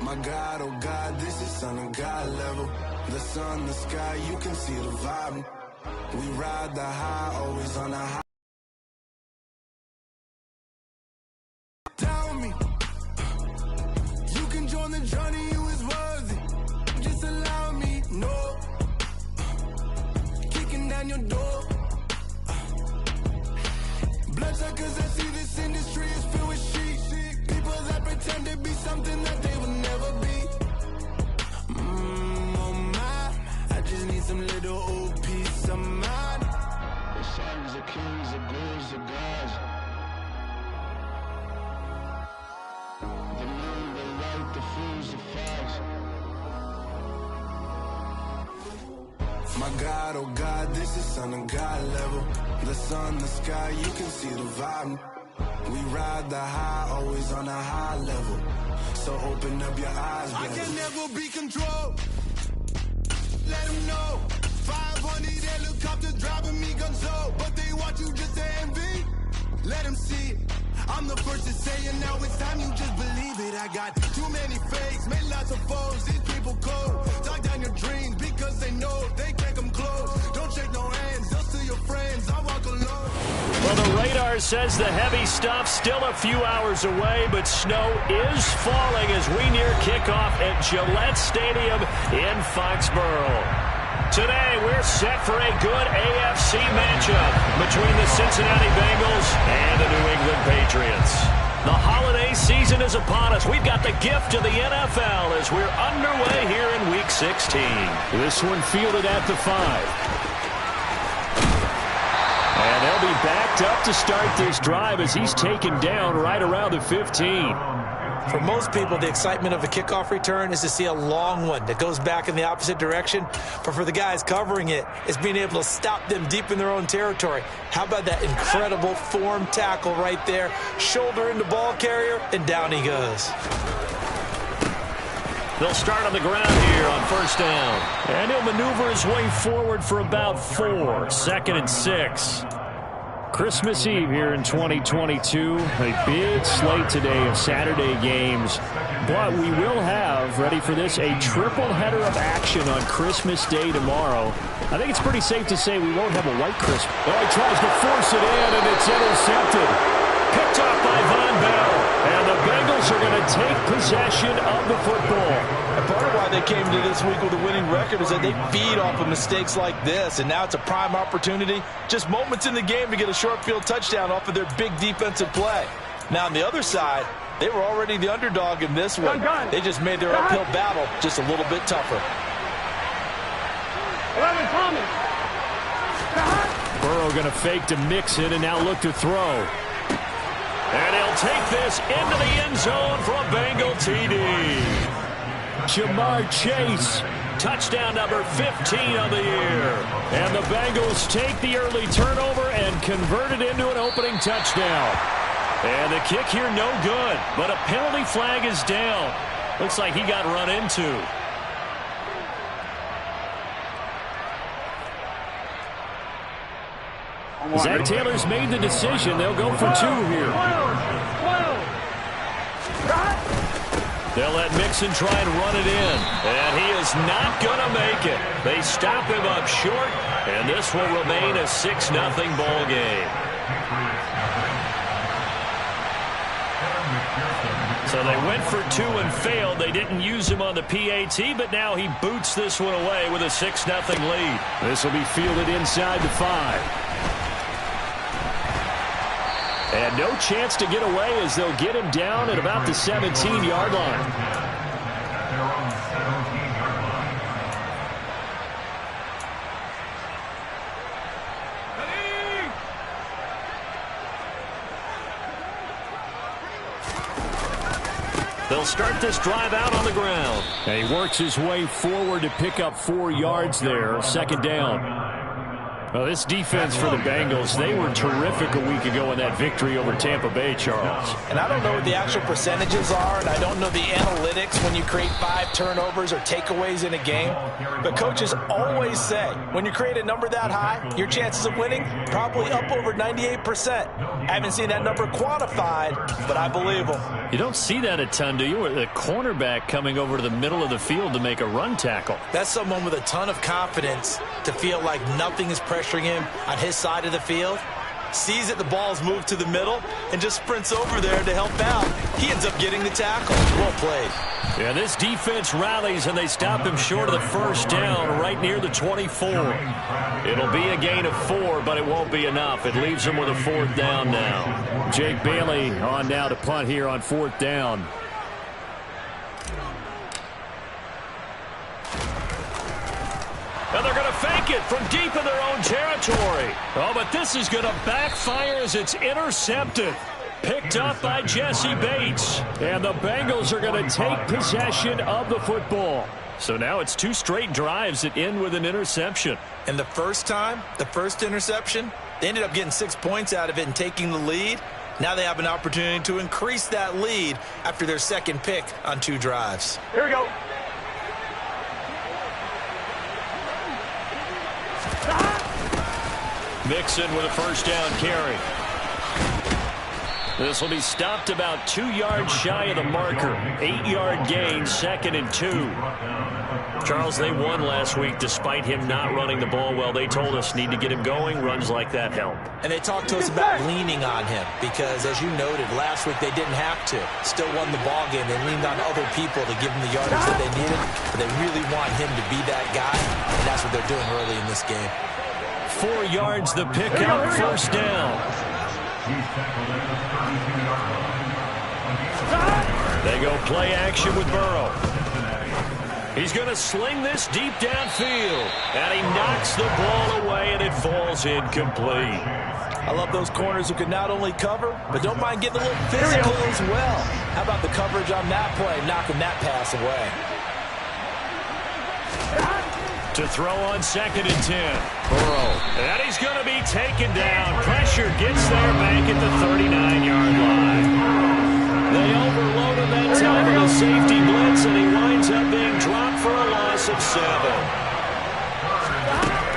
My God, oh God, this is son of God level. The sun, the sky, you can see the vibe. We ride the high, always on the high. Tell me, you can join the journey, you is worthy. Just allow me, no. Kicking down your door. Bloodsuckers, I see this industry is filled with sheep. People that pretend to be something that they will never be. Oh my, I just need some little old peace of mind. The sons of kings, the ghouls, the gods. The moon, the light, the fools, the fogs. My God, oh God, this is son of God level. The sun, the sky, you can see the vibe. We ride the high, always on a high level. So open up your eyes, baby. I can never be controlled. Let them know. 500 helicopters driving me gonzo, but they want you just to envy. Let them see it. I'm the first to say it, now it's time you just believe it. I got too many fakes, made lots of foes. These people cold. Talk down your dreams because they know they can't come close. Don't shake no hands, they'll steal your friends. I walk alone. Well, the radar says the heavy stuff's still a few hours away, but snow is falling as we near kickoff at Gillette Stadium in Foxborough. Today, we're set for a good AFC matchup between the Cincinnati Bengals and the New England Patriots. The holiday season is upon us. We've got the gift of the NFL as we're underway here in Week 16. This one fielded at the 5. And they'll be backed up to start this drive as he's taken down right around the 15. For most people, the excitement of a kickoff return is to see a long one that goes back in the opposite direction. But for the guys covering it, it's being able to stop them deep in their own territory. How about that incredible form tackle right there? Shoulder into ball carrier, and down he goes. They'll start on the ground here on first down. And he'll maneuver his way forward for about 4. 2nd and 6. Christmas Eve here in 2022. A big slate today of Saturday games. But we will have, ready for this, a triple header of action on Christmas Day tomorrow. I think it's pretty safe to say we won't have a white Christmas. Oh, he tries to force it in, and it's intercepted. Picked off by Von Bell. And the Bengals are going to take possession of the football. And part of why they came to this week with a winning record is that they feed off of mistakes like this. And now it's a prime opportunity. Just moments in the game to get a short field touchdown off of their big defensive play. Now on the other side, they were already the underdog in this one. They just made their uphill battle just a little bit tougher. Burrow going to fake to Mixon and now look to throw. And he'll take this into the end zone for a Bengal TD. Jamar Chase. Touchdown number 15 on the year. And the Bengals take the early turnover and convert it into an opening touchdown. And the kick here no good, but a penalty flag is down. Looks like he got run into. Zach Taylor's made the decision. They'll go for 2 here. They'll let Mixon try and run it in. And he is not going to make it. They stop him up short, and this will remain a 6-0 ball game. So they went for 2 and failed. They didn't use him on the PAT, but now he boots this one away with a 6-0 lead. This will be fielded inside the 5. And no chance to get away as they'll get him down at about the 17-yard line. They'll start this drive out on the ground. And he works his way forward to pick up 4 yards there. 2nd down. Well, this defense for the Bengals, they were terrific a week ago in that victory over Tampa Bay, Charles. And I don't know what the actual percentages are, and I don't know the analytics when you create 5 turnovers or takeaways in a game. But coaches always say, when you create a number that high, your chances of winning probably up over 98%. I haven't seen that number quantified, but I believe them. You don't see that a ton, do you? With a cornerback coming over to the middle of the field to make a run tackle. That's someone with a ton of confidence to feel like nothing is pressuring him on his side of the field. Sees that the ball's moved to the middle and just sprints over there to help out. He ends up getting the tackle. Well played. Yeah, this defense rallies and they stop him short of the first down right near the 24. It'll be a gain of 4, but it won't be enough. It leaves him with a 4th down now. Jake Bailey on now to punt here on 4th down. And they're going to fake it from deep in their own territory. Oh, but this is going to backfire as it's intercepted. Picked up by Jesse Bates. And the Bengals are going to take possession of the football. So now it's 2 straight drives that end with an interception. And the first time, the first interception, they ended up getting 6 points out of it and taking the lead. Now they have an opportunity to increase that lead after their second pick on 2 drives. Here we go. Mixon with a first down carry. This will be stopped about 2 yards shy of the marker. 8-yard gain, 2nd and 2. Charles, they won last week despite him not running the ball well. They told us need to get him going. Runs like that help. And they talked to us about leaning on him because, as you noted, last week they didn't have to. Still won the ball game. They leaned on other people to give them the yardage that they needed. But they really want him to be that guy, and that's what they're doing early in this game. 4 yards the pickup, first down. They go play action with Burrow. He's going to sling this deep downfield. And he knocks the ball away, and it falls incomplete. I love those corners who can not only cover, but don't mind getting a little physical as well. How about the coverage on that play, knocking that pass away? To throw on 2nd and 10. Burrow. And he's going to be taken down. Pressure gets there back at the 39-yard line. They overloaded that time with a safety blitz, and he winds up being dropped for a loss of 7.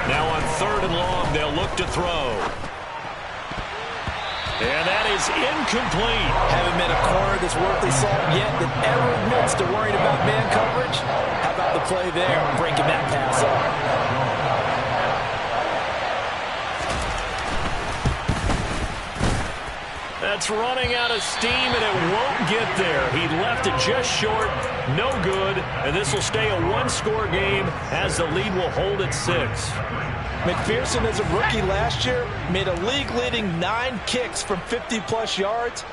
Now on 3rd and long, they'll look to throw. And that is incomplete. Haven't met a corner that's worth his salt yet that ever admits to worrying about man coverage. How about the play there, breaking that pass up? That's running out of steam, and it won't get there. He left it just short, no good, and this will stay a 1-score game as the lead will hold at 6. McPherson, as a rookie last year, made a league-leading 9 kicks from 50-plus yards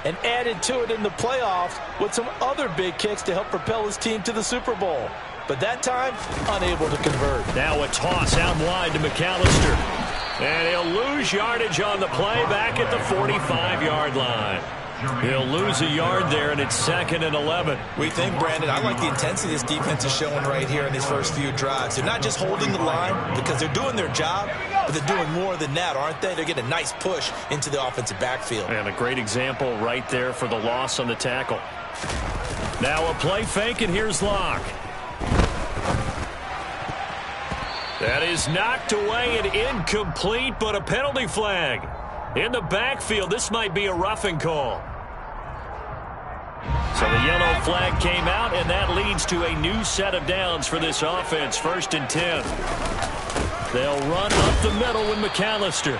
and added to it in the playoffs with some other big kicks to help propel his team to the Super Bowl. But that time, unable to convert. Now a toss out wide to McAllister. And he'll lose yardage on the play back at the 45-yard line. He'll lose a yard there, and it's 2nd and 11. We think, Brandon, I like the intensity this defense is showing right here in these first few drives. They're not just holding the line because they're doing their job, but they're doing more than that, aren't they? They're getting a nice push into the offensive backfield. And a great example right there for the loss on the tackle. Now a play fake, and here's Locke. That is knocked away and incomplete, but a penalty flag. In the backfield, this might be a roughing call. So the yellow flag came out, and that leads to a new set of downs for this offense. 1st and 10. They'll run up the middle with McAllister.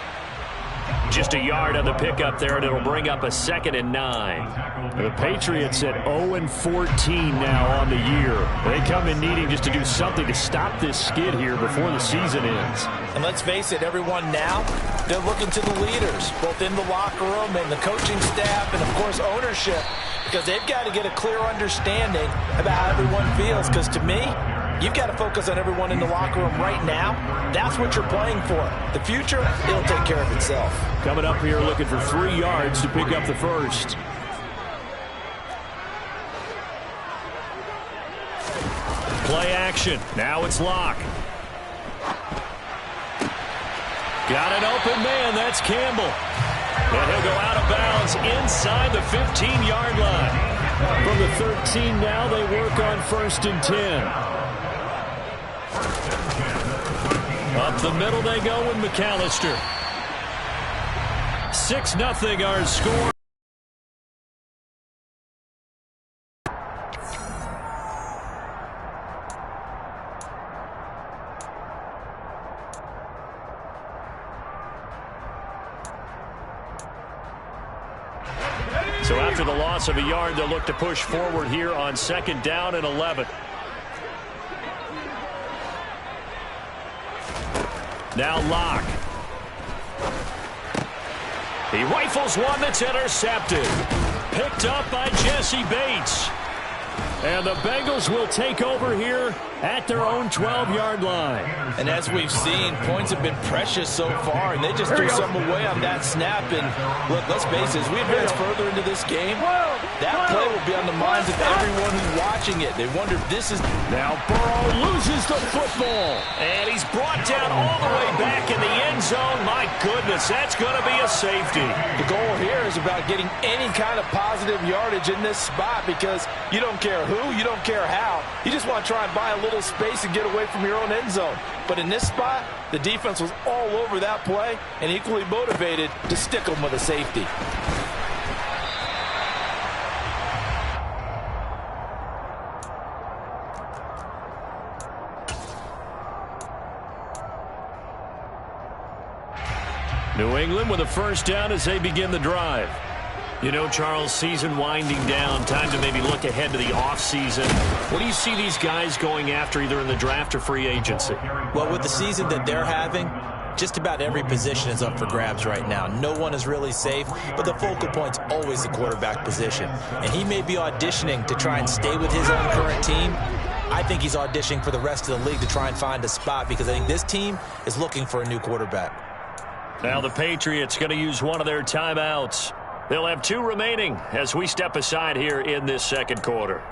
Just a yard on the pickup there, and it'll bring up a 2nd and 9. The Patriots at 0-14 now on the year. They come in needing just to do something to stop this skid here before the season ends. And let's face it, everyone now, they're looking to the leaders, both in the locker room and the coaching staff and, of course, ownership, because they've got to get a clear understanding about how everyone feels. Because to me, you've got to focus on everyone in the locker room right now. That's what you're playing for. The future, it'll take care of itself. Coming up here looking for 3 yards to pick up the first. Play action. Now it's Locke. Got an open man. That's Campbell. And he'll go out of bounds inside the 15-yard line. From the 13 now, they work on 1st and 10. Up the middle they go with McAllister. 6-0 our score. So after the loss of a yard, they'll look to push forward here on 2nd down and 11. Now Locke. He rifles one that's intercepted. Picked up by Jesse Bates. And the Bengals will take over here at their own 12-yard line. And as we've seen, points have been precious so far, and they just threw something away on that snap. And look, let's face it, as we advance further into this game, that play will be on the minds of everyone who's watching it. They wonder if this is... Now Burrow loses the football. And he's brought down all the way back in the end zone. My goodness, that's going to be a safety. The goal here is about getting any kind of positive yardage in this spot, because you don't care who, you don't care how. You just want to try and buy a little space and get away from your own end zone. But in this spot, the defense was all over that play and equally motivated to stick them with a safety. New England with a 1st down as they begin the drive. You know, Charles, season winding down, time to maybe look ahead to the offseason. What do you see these guys going after either in the draft or free agency? Well, with the season that they're having, just about every position is up for grabs right now. No one is really safe, but the focal point's always the quarterback position. And he may be auditioning to try and stay with his own current team. I think he's auditioning for the rest of the league to try and find a spot, because I think this team is looking for a new quarterback. Now the Patriots going to use one of their timeouts. They'll have 2 remaining as we step aside here in this 2nd quarter.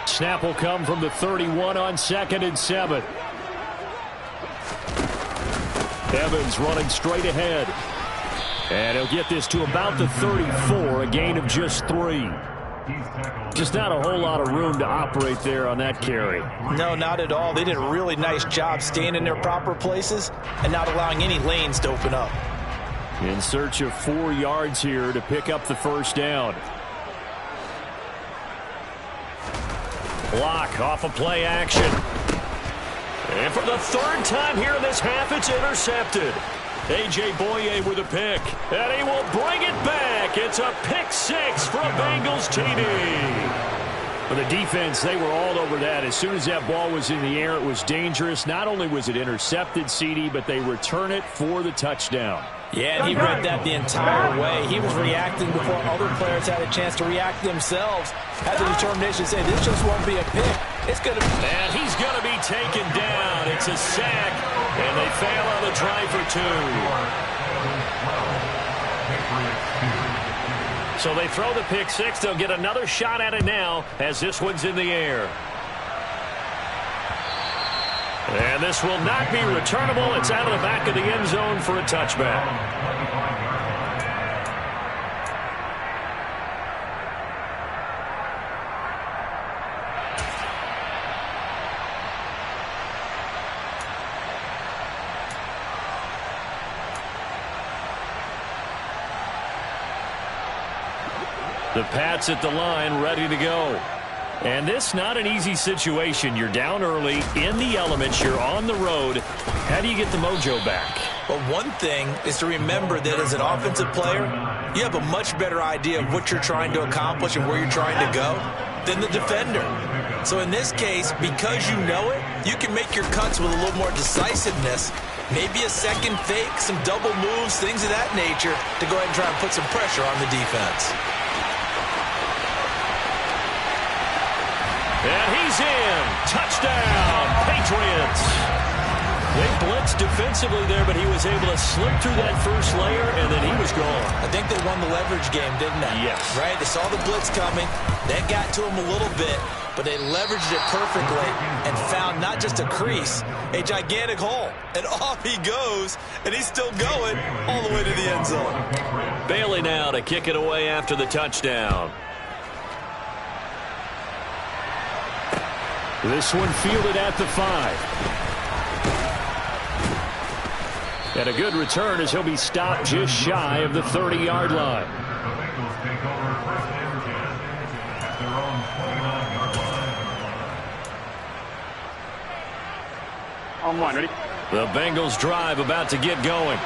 Snap will come from the 31 on 2nd and 7. Evans running straight ahead. And he'll get this to about the 34, a gain of just 3. Just not a whole lot of room to operate there on that carry. No, not at all. They did a really nice job staying in their proper places and not allowing any lanes to open up. In search of 4 yards here to pick up the 1st down. Block off of play action. And for the 3rd time here in this half, it's intercepted. A.J. Boye with a pick, and he will bring it back. It's a pick 6 from Bengals TD. For the defense, they were all over that. As soon as that ball was in the air, it was dangerous. Not only was it intercepted, CD, but they return it for the touchdown. Yeah, and he read that the entire way. He was reacting before other players had a chance to react themselves. Had the determination to say, this just won't be a pick. It's going to be... And he's going to be taken down. It's a sack, and they fail on the try for 2. So they throw the pick 6. They'll get another shot at it now as this one's in the air. And this will not be returnable. It's out of the back of the end zone for a touchback. The Pats at the line, ready to go. And this not an easy situation. You're down early, in the elements, you're on the road. How do you get the mojo back? Well, one thing is to remember that as an offensive player, you have a much better idea of what you're trying to accomplish and where you're trying to go than the defender. So in this case, because you know it, you can make your cuts with a little more decisiveness. Maybe a second fake, some double moves, things of that nature to go ahead and try and put some pressure on the defense. And he's in. Touchdown, Patriots. They blitzed defensively there, but he was able to slip through that first layer, and then he was gone. I think they won the leverage game, didn't they? Yes. Right? They saw the blitz coming. That got to him a little bit, but they leveraged it perfectly and found not just a crease, a gigantic hole. And off he goes, and he's still going all the way to the end zone. Bailey now to kick it away after the touchdown. This one fielded at the 5. And a good return as he'll be stopped just shy of the 30-yard line. On one, ready? The Bengals drive about to get going.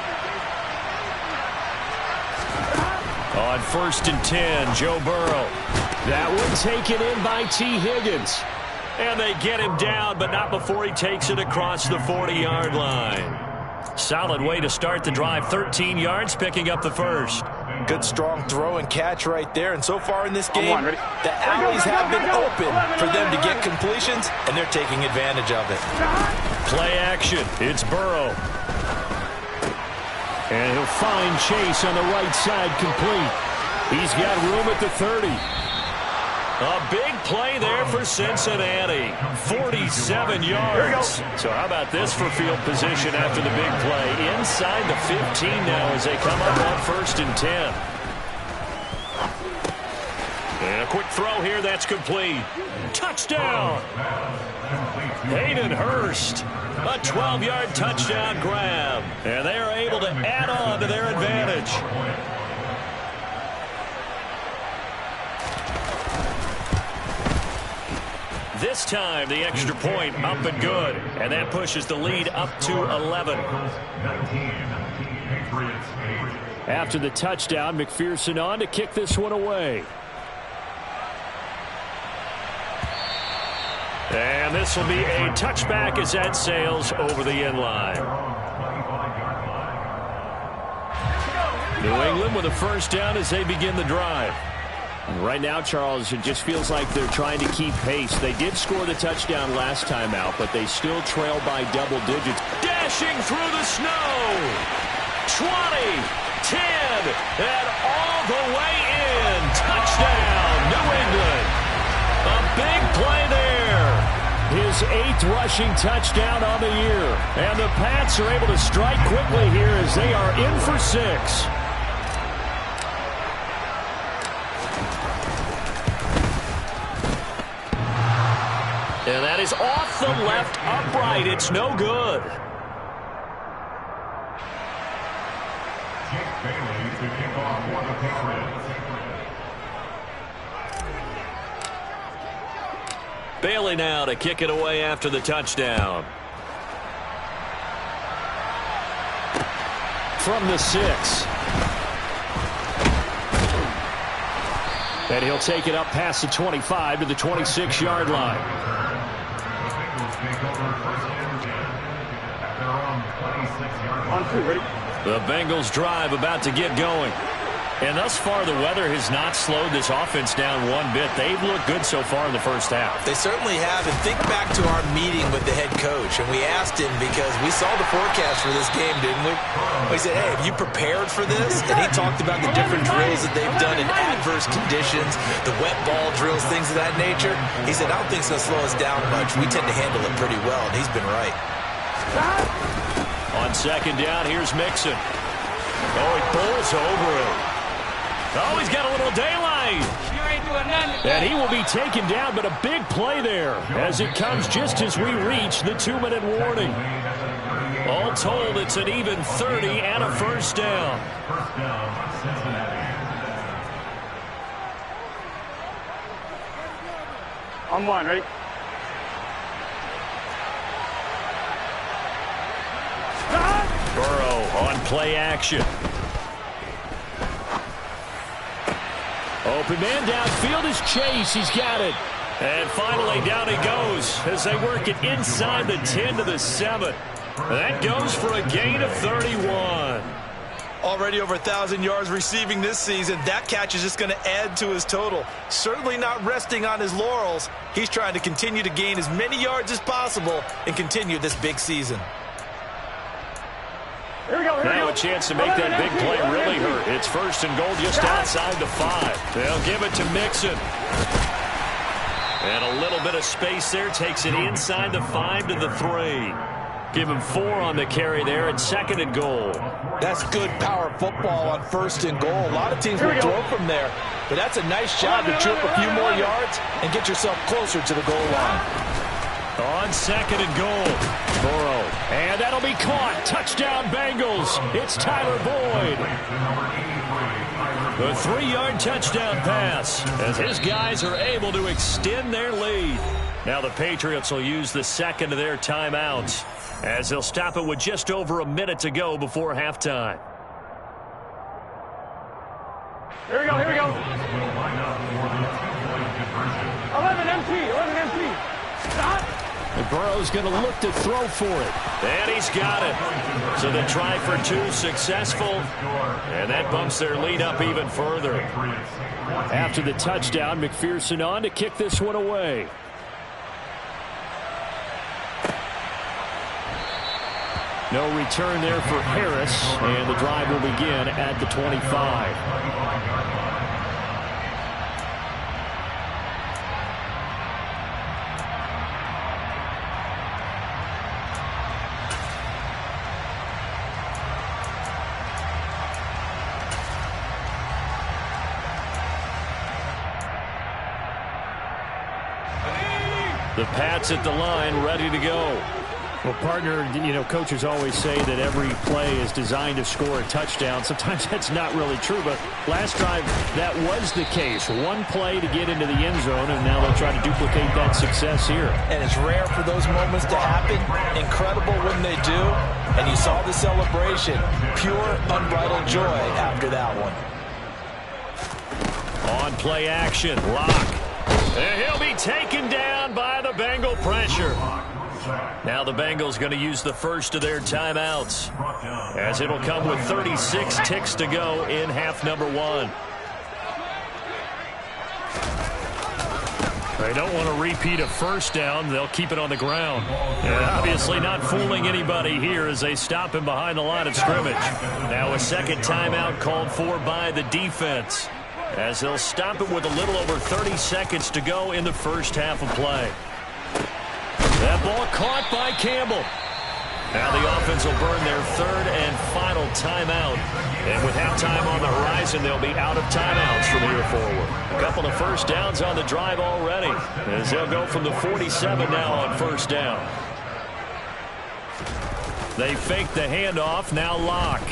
On 1st and 10, Joe Burrow. That one taken in by T. Higgins. And they get him down, but not before he takes it across the 40-yard line. Solid way to start the drive. 13 yards, picking up the first. Good strong throw and catch right there. And so far in this game, the alleys have been open for them to get completions, and they're taking advantage of it. Play action. It's Burrow. And he'll find Chase on the right side complete. He's got room at the 30. A big play there for Cincinnati. 47 yards. So how about this for field position after the big play? Inside the 15 now as they come up on 1st and 10. And a quick throw here. That's complete. Touchdown. Hayden Hurst. A 12-yard touchdown grab. And they are able to add on to their advantage. This time, the extra point up and good. And that pushes the lead up to 11. After the touchdown, McPherson on to kick this one away. And this will be a touchback as that sails over the end line. New England with a first down as they begin the drive. Right now, Charles, it just feels like they're trying to keep pace. They did score the touchdown last time out, but they still trail by double digits. Dashing through the snow. 20, 10, and all the way in. Touchdown, New England. A big play there. His 8th rushing touchdown on the year. And the Pats are able to strike quickly here as they are in for 6. And that is off the left upright. It's no good. Bailey now to kick it away after the touchdown. From the 6. And he'll take it up past the 25 to the 26-yard line. The Bengals drive about to get going. And thus far, the weather has not slowed this offense down one bit. They've looked good so far in the first half. They certainly have. And think back to our meeting with the head coach. And we asked him because we saw the forecast for this game, didn't we? We said, hey, have you prepared for this? And he talked about the different drills that they've done in adverse conditions, the wet ball drills, things of that nature. He said, I don't think it's going to slow us down much. We tend to handle it pretty well, and he's been right. On 2nd down, here's Mixon. Oh, he bowls over it. Oh, he's got a little daylight. And he will be taken down, but a big play there as it comes just as we reach the 2-minute warning. All told, it's an even 30 and a first down. On one, ready? Burrow on play action. Open man downfield is Chase. He's got it. And finally down he goes as they work it inside the 10 to the 7. That goes for a gain of 31. Already over 1,000 yards receiving this season. That catch is just going to add to his total. Certainly not resting on his laurels. He's trying to continue to gain as many yards as possible and continue this big season. Now a chance to make that big play really hurt. It's first and goal just outside the 5. They'll give it to Mixon. And a little bit of space there. Takes it inside the 5 to the 3. Give him 4 on the carry there and second and goal. That's good power football on first and goal. A lot of teams will throw from there, but that's a nice job to trip a few more yards and get yourself closer to the goal line. On second and goal, Burrow. And that'll be caught. Touchdown Bengals. It's Tyler Boyd. The 3-yard touchdown pass as his guys are able to extend their lead. Now the Patriots will use the second of their timeouts as they'll stop it with just over a minute to go before halftime. Here we go. 11 empty. Stop. And Burrow's going to look to throw for it. And he's got it. So the try for 2 successful. And that bumps their lead up even further. After the touchdown, McPherson on to kick this one away. No return there for Harris, and the drive will begin at the 25. The Pats at the line, ready to go. Well, partner, coaches always say that every play is designed to score a touchdown. Sometimes that's not really true, but last drive, that was the case. One play to get into the end zone, and now they'll try to duplicate that success here. And it's rare for those moments to happen. Incredible when they do. And you saw the celebration. Pure, unbridled joy after that one. On play action, Lock. And he'll be taken down by the Bengal pressure. Now the Bengals going to use the first of their timeouts, as it'll come with 36 ticks to go in half number 1. They don't want to repeat a first down. They'll keep it on the ground. And obviously not fooling anybody here as they stop him behind the line of scrimmage. Now a second timeout called for by the defense, as they'll stop it with a little over 30 seconds to go in the first half of play. That ball caught by Campbell. Now the offense will burn their third and final timeout. And with halftime on the horizon, they'll be out of timeouts from here forward. A couple of first downs on the drive already, as they'll go from the 47 now on first down. They fake the handoff, now Lock.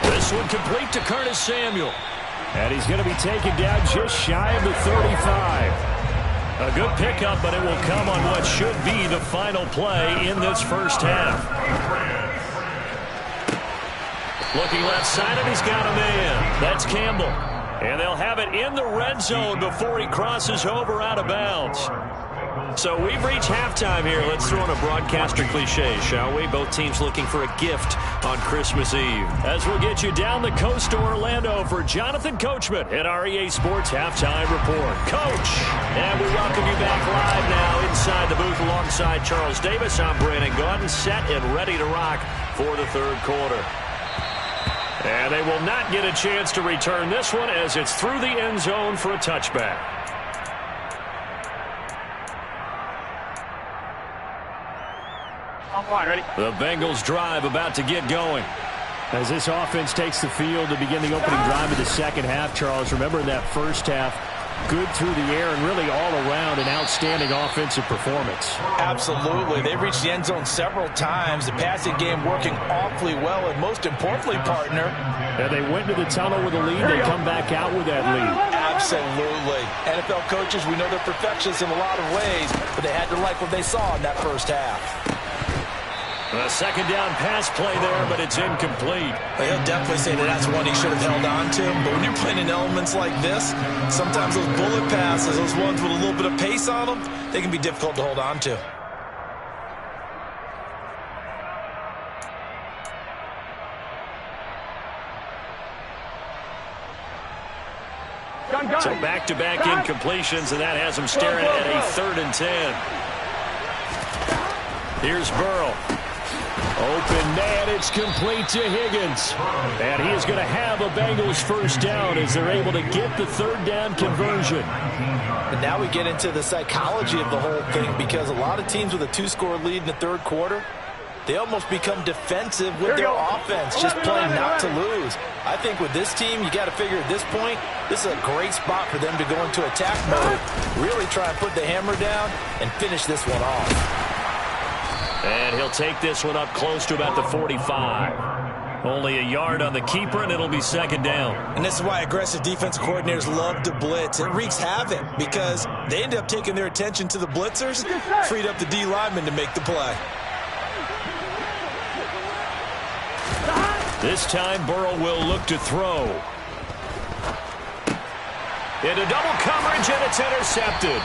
This one complete to Curtis Samuel. And he's going to be taken down just shy of the 35. A good pickup, but it will come on what should be the final play in this first half. Looking left side, and he's got a man. That's Campbell. And they'll have it in the red zone before he crosses over out of bounds. So we've reached halftime here. Let's throw in a broadcaster cliche, shall we? Both teams looking for a gift on Christmas Eve. As we'll get you down the coast to Orlando for Jonathan Coachman at our EA Sports Halftime Report. Coach, and we welcome you back live now inside the booth alongside Charles Davis. I'm Brandon Gaudin, set and ready to rock for the third quarter. And they will not get a chance to return this one as it's through the end zone for a touchback. Ready? The Bengals drive about to get going. As this offense takes the field to begin the opening drive of the second half, Charles, remember in that first half, good through the air and really all around an outstanding offensive performance. Absolutely. They reached the end zone several times. The passing game working awfully well, and most importantly, partner. And they went into the tunnel with a lead. They come back out with that lead. Absolutely. NFL coaches, we know they're perfectionists in a lot of ways, but they had to like what they saw in that first half. A second down pass play there, but it's incomplete. Well, he'll definitely say that that's one he should have held on to. But when you're playing in elements like this, sometimes those bullet passes, those ones with a little bit of pace on them, they can be difficult to hold on to. So back-to-back incompletions, and that has them staring at a 3rd and 10. Here's Burrow. Open man, it's complete to Higgins. And he is going to have a Bengals first down as they're able to get the third down conversion. And now we get into the psychology of the whole thing, because a lot of teams with a 2-score lead in the third quarter, they almost become defensive with their offense, just playing not to lose. I think with this team, you got to figure at this point, this is a great spot for them to go into attack mode, really try and put the hammer down and finish this one off. And he'll take this one up close to about the 45. Only a yard on the keeper, and it'll be second down. And this is why aggressive defensive coordinators love to blitz. It wreaks havoc because they end up taking their attention to the blitzers, freed up the D lineman to make the play. This time, Burrow will look to throw. Into double coverage, and it's intercepted.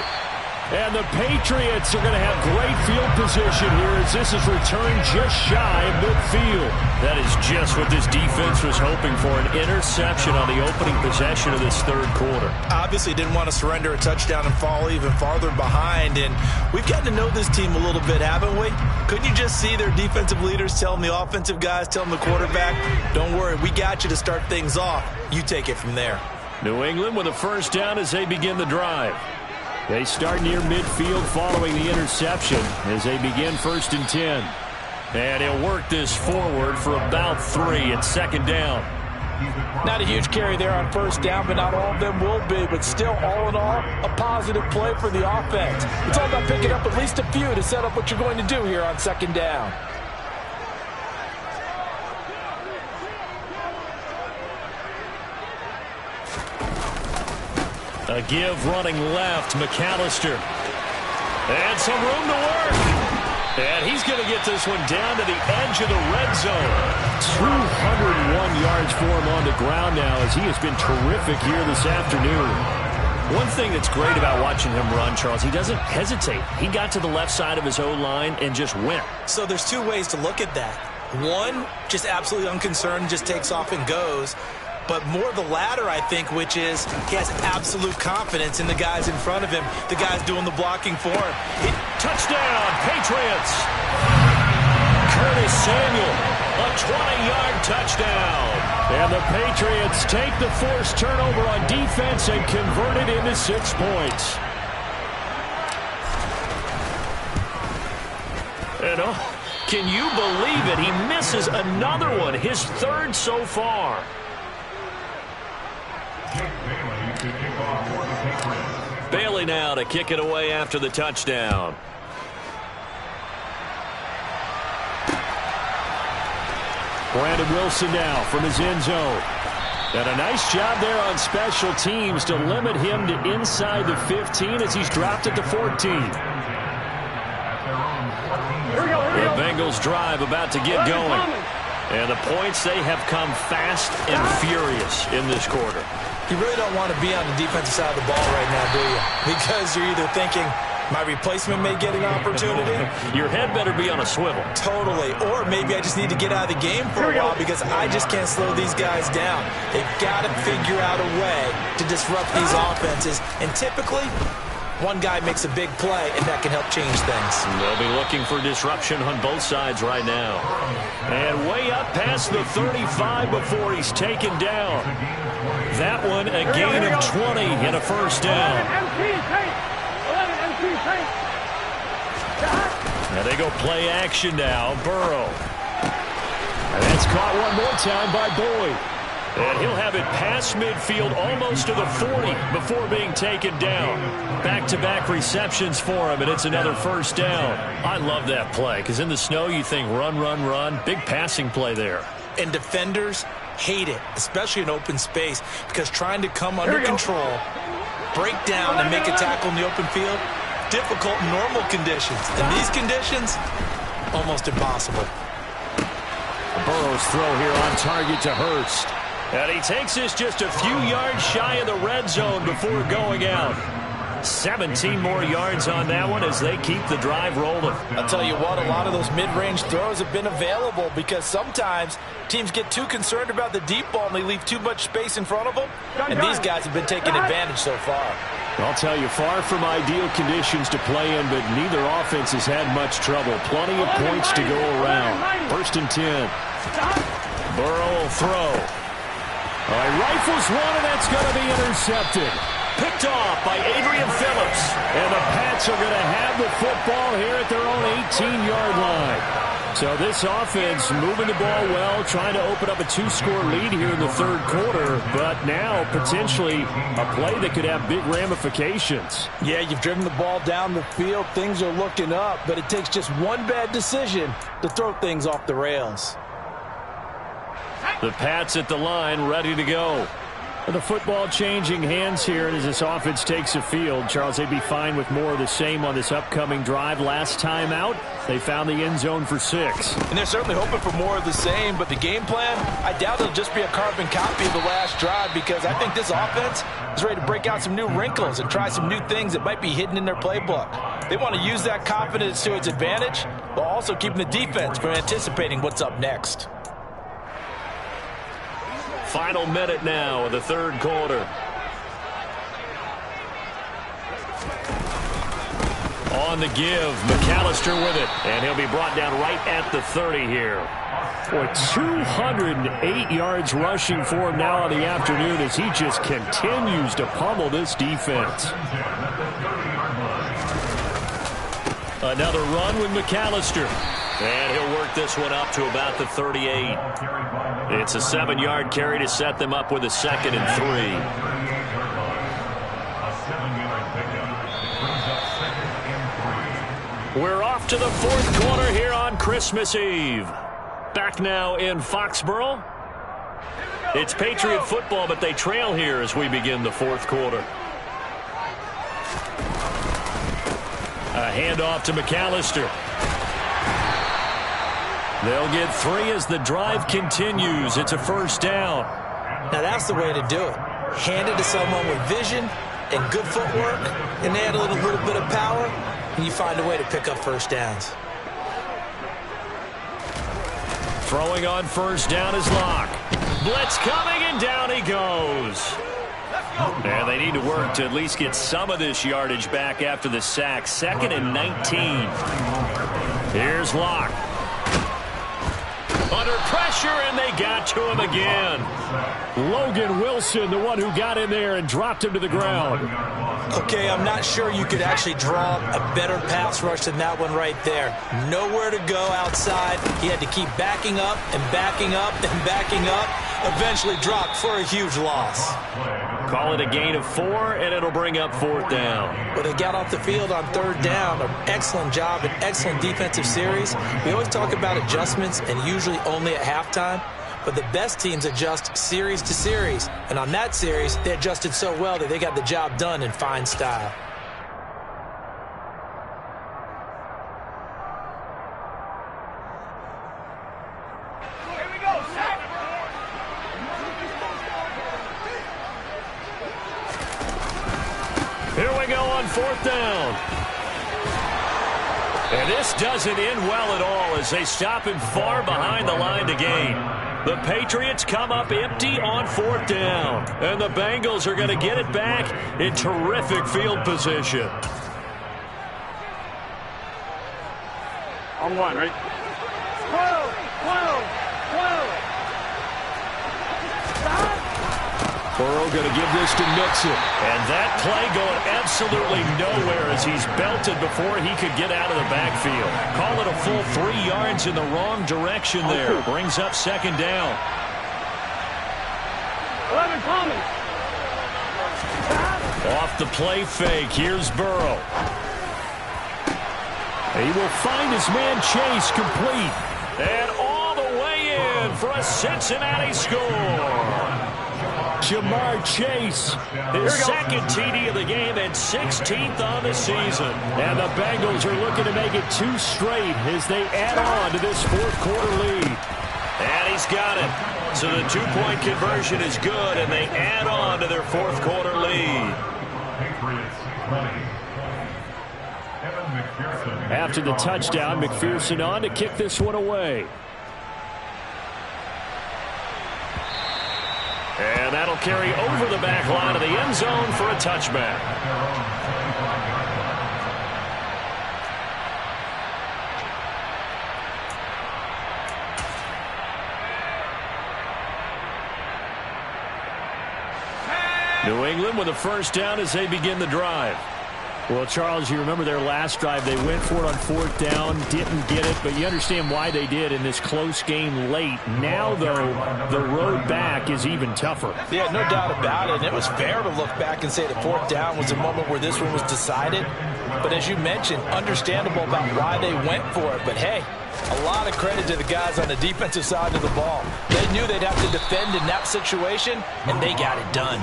And the Patriots are going to have great field position here as this is returned just shy of midfield. That is just what this defense was hoping for, an interception on the opening possession of this third quarter. Obviously didn't want to surrender a touchdown and fall even farther behind. And we've gotten to know this team a little bit, haven't we? Couldn't you just see their defensive leaders telling the offensive guys, telling the quarterback, don't worry, we got you to start things off. You take it from there. New England with a first down as they begin the drive. They start near midfield following the interception as they begin 1st and 10. And he'll work this forward for about 3 at second down. Not a huge carry there on first down, but not all of them will be. But still, all in all, a positive play for the offense. It's all about picking up at least a few to set up what you're going to do here on second down. A give running left, McAllister. And some room to work. And he's going to get this one down to the edge of the red zone. 201 yards for him on the ground now as he has been terrific here this afternoon. One thing that's great about watching him run, Charles, he doesn't hesitate. He got to the left side of his O-line and just went. So there's two ways to look at that. One, just absolutely unconcerned, just takes off and goes. But more the latter, I think, which is he has absolute confidence in the guys in front of him, the guys doing the blocking for him. Touchdown, Patriots! Curtis Samuel, a 20-yard touchdown. And the Patriots take the forced turnover on defense and convert it into 6 points. And can you believe it? He misses another one, his 3rd so far. Bailey now to kick it away after the touchdown. Brandon Wilson now from his end zone. And a nice job there on special teams to limit him to inside the 15 as he's dropped at the 14. The Bengals drive about to get going. And the points, they have come fast and furious in this quarter. You really don't want to be on the defensive side of the ball right now, do you? Because you're either thinking, my replacement may get an opportunity. Your head better be on a swivel. Totally. Or maybe I just need to get out of the game for a while because I just can't slow these guys down. They've got to figure out a way to disrupt these offenses. And typically, one guy makes a big play, and that can help change things. They'll be looking for disruption on both sides right now. And way up past the 35 before he's taken down. That one, a gain of 20 and a first down. Now they go play action now. Burrow. And that's caught one more time by Boyd. And he'll have it past midfield almost to the 40 before being taken down. Back-to-back receptions for him, and it's another first down. I love that play because in the snow you think run, run, run. Big passing play there. And defenders hate it, especially in open space, because trying to come under control, break down, and make a tackle in the open field, difficult in normal conditions. In these conditions, almost impossible. Burrow's throw here on target to Hurst. And he takes this just a few yards shy of the red zone before going out. 17 more yards on that one as they keep the drive rolling. I'll tell you what, a lot of those mid-range throws have been available because sometimes teams get too concerned about the deep ball and they leave too much space in front of them. And these guys have been taking advantage so far. I'll tell you, far from ideal conditions to play in, but neither offense has had much trouble. Plenty of points to go around. 1st and 10. Burrow will throw. All right, rifles one, and that's going to be intercepted. Picked off by Adrian Phillips. And the Pats are going to have the football here at their own 18-yard line. So this offense moving the ball well, trying to open up a 2-score lead here in the 3rd quarter, but now potentially a play that could have big ramifications. Yeah, you've driven the ball down the field. Things are looking up, but it takes just one bad decision to throw things off the rails. The Pats at the line, ready to go. The football changing hands here as this offense takes the field. Charles, they'd be fine with more of the same on this upcoming drive. Last time out, they found the end zone for 6. And they're certainly hoping for more of the same, but the game plan, I doubt it'll just be a carbon copy of the last drive, because I think this offense is ready to break out some new wrinkles and try some new things that might be hidden in their playbook. They want to use that confidence to its advantage, while also keeping the defense from anticipating what's up next. Final minute now of the 3rd quarter. On the give, McAllister with it, and he'll be brought down right at the 30 here. Boy, 208 yards rushing for him now on the afternoon as he just continues to pummel this defense. Another run with McAllister. And he'll work this one up to about the 38. It's a 7-yard carry to set them up with a 2nd and 3. We're off to the 4th quarter here on Christmas Eve. Back now in Foxborough. It's Patriot football, but they trail here as we begin the 4th quarter. A handoff to McAllister. They'll get 3 as the drive continues. It's a 1st down. Now that's the way to do it. Hand it to someone with vision and good footwork, and add a little bit of power, and you find a way to pick up 1st downs. Throwing on 1st down is Locke. Blitz coming, and down he goes. And they need to work to at least get some of this yardage back after the sack. 2nd and 19. Here's Locke. Under pressure, and they got to him again. Logan Wilson, the one who got in there and dropped him to the ground. Okay, I'm not sure you could actually draw a better pass rush than that one right there. Nowhere to go outside. He had to keep backing up and backing up and backing up. Eventually dropped for a huge loss. Call it a gain of 4, and it'll bring up 4th down. Well, they got off the field on 3rd down. An excellent job, an excellent defensive series. We always talk about adjustments, and usually only at halftime. But the best teams adjust series to series. And on that series, they adjusted so well that they got the job done in fine style. Here we go on 4th down. And this doesn't end well at all as they stop him far behind the line to gain. The Patriots come up empty on 4th down. And the Bengals are going to get it back in terrific field position. On 1, right? 12, 12, 12. Stop. Burrow going to give this to Mixon. And that play going absolutely nowhere as he's belted before he could get out of the backfield. Call it a full 3 yards in the wrong direction there. Brings up 2nd down. 11 coming. Off the play fake, here's Burrow. He will find his man Chase complete. And all the way in for a Cincinnati score. Jamar Chase, his 2nd TD of the game and 16th on the season. And the Bengals are looking to make it 2 straight as they add on to this 4th quarter lead. And he's got it. So the 2-point conversion is good, and they add on to their 4th quarter lead. After the touchdown, McPherson on to kick this one away. And that'll carry over the back line of the end zone for a touchback. New England with a first down as they begin the drive. Well, Charles, you remember their last drive. They went for it on fourth down, didn't get it, but you understand why they did in this close game late. Now, though, the road back is even tougher. Yeah, no doubt about it. And it was fair to look back and say the fourth down was a moment where this one was decided. But as you mentioned, understandable about why they went for it. But, hey, a lot of credit to the guys on the defensive side of the ball. They knew they'd have to defend in that situation, and they got it done.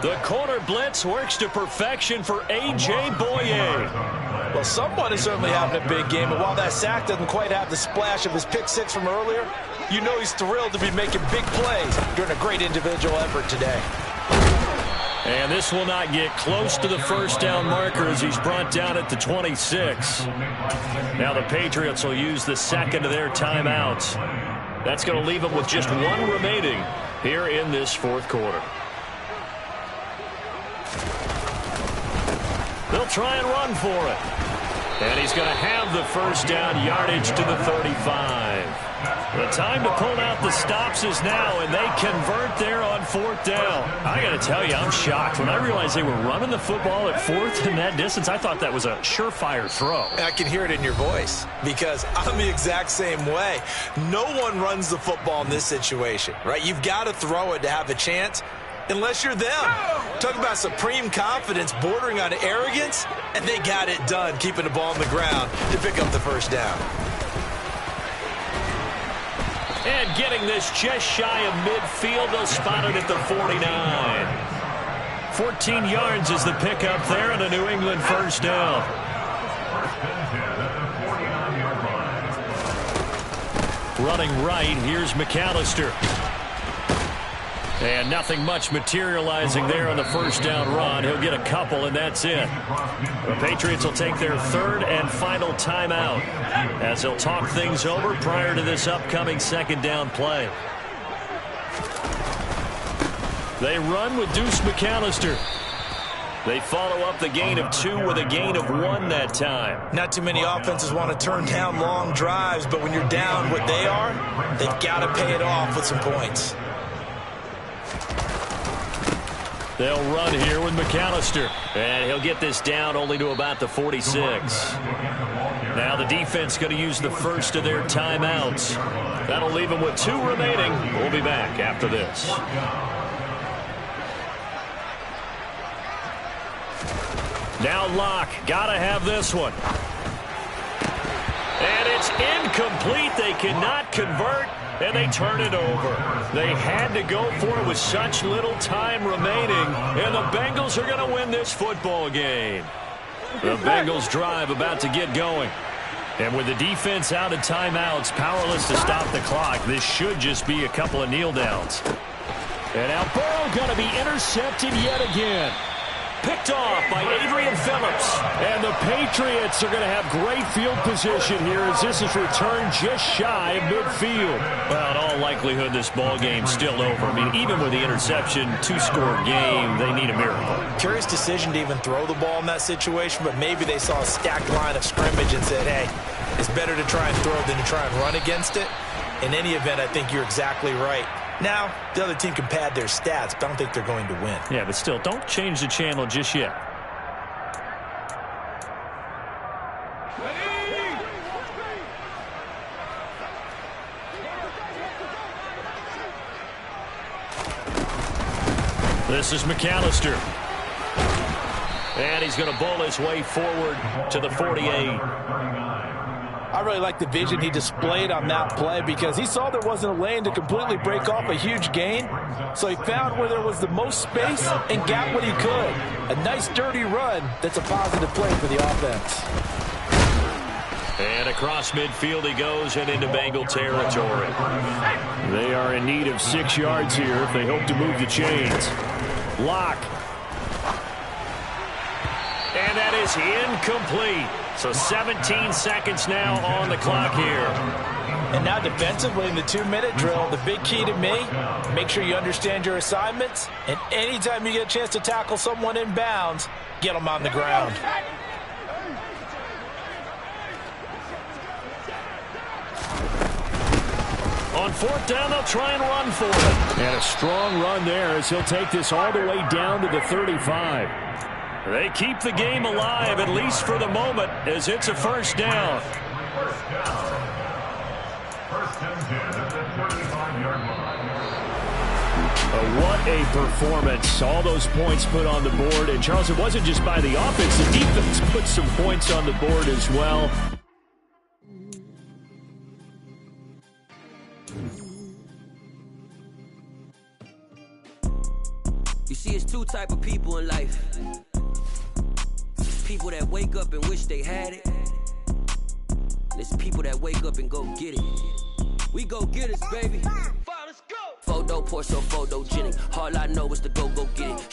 The corner blitz works to perfection for A.J. Boye. Well, someone is certainly having a big game, and while that sack doesn't quite have the splash of his pick six from earlier, you know he's thrilled to be making big plays during a great individual effort today. And this will not get close to the first down marker as he's brought down at the 26. Now the Patriots will use the second of their timeouts. That's going to leave them with just one remaining here in this fourth quarter. They'll try and run for it. And he's going to have the first down, yardage to the 35. The time to pull out the stops is now, and they convert there on fourth down. I got to tell you, I'm shocked. When I realized they were running the football at fourth in that distance, I thought that was a surefire throw. I can hear it in your voice because I'm the exact same way. No one runs the football in this situation, right? You've got to throw it to have a chance. Unless you're them. Talk about supreme confidence bordering on arrogance, and they got it done, keeping the ball on the ground to pick up the first down. And getting this just shy of midfield, they'll spot it at the 49. 14 yards is the pickup there on a New England first down. Running right, here's McAllister. And nothing much materializing there on the first down run. He'll get a couple, and that's it. The Patriots will take their third and final timeout as they'll talk things over prior to this upcoming second down play. They run with Deuce McAllister. They follow up the gain of 2 with a gain of 1 that time. Not too many offenses want to turn down long drives, but when you're down what they are, they've got to pay it off with some points. They'll run here with McAllister. And he'll get this down only to about the 46. Now the defense going to use the first of their timeouts. That'll leave them with 2 remaining. We'll be back after this. Now Locke. Got to have this one. And it's incomplete. They cannot convert. And they turn it over. They had to go for it with such little time remaining. And the Bengals are going to win this football game. The Bengals drive about to get going. And with the defense out of timeouts, powerless to stop the clock, this should just be a couple of kneel downs. And now Burrow going to be intercepted yet again. Picked off by Adrian Phillips. And the Patriots are going to have great field position here as this is returned just shy of midfield. Well, in all likelihood, this ball game's still over. I mean, even with the interception, 2-score game, they need a miracle. Curious decision to even throw the ball in that situation, but maybe they saw a stacked line of scrimmage and said, hey, it's better to try and throw than to try and run against it. In any event, I think you're exactly right. Now, the other team can pad their stats, but I don't think they're going to win. Yeah, but still, don't change the channel just yet. This is McAllister. And he's going to bowl his way forward to the 48. I really like the vision he displayed on that play because he saw there wasn't a lane to completely break off a huge gain. So he found where there was the most space and got what he could. A nice dirty run that's a positive play for the offense. And across midfield he goes and into Bengal territory. They are in need of 6 yards here if they hope to move the chains. Lock. And that is incomplete. So 17 seconds now on the clock here. And now defensively in the 2-minute drill, the big key to me, make sure you understand your assignments, and anytime you get a chance to tackle someone in bounds, get them on the ground. On fourth down, they'll try and run for it. And a strong run there as he'll take this all the way down to the 35. They keep the game alive, at least for the moment, as it's a first down. What a performance. All those points put on the board. And, Charles, it wasn't just by the offense. The defense put some points on the board as well. You see, it's two type of people in life. People that wake up and wish they had it. And it's people that wake up and go get it. We go get it, baby. Let's go. Photo, Porsche, photogenic. All I know is to go get it.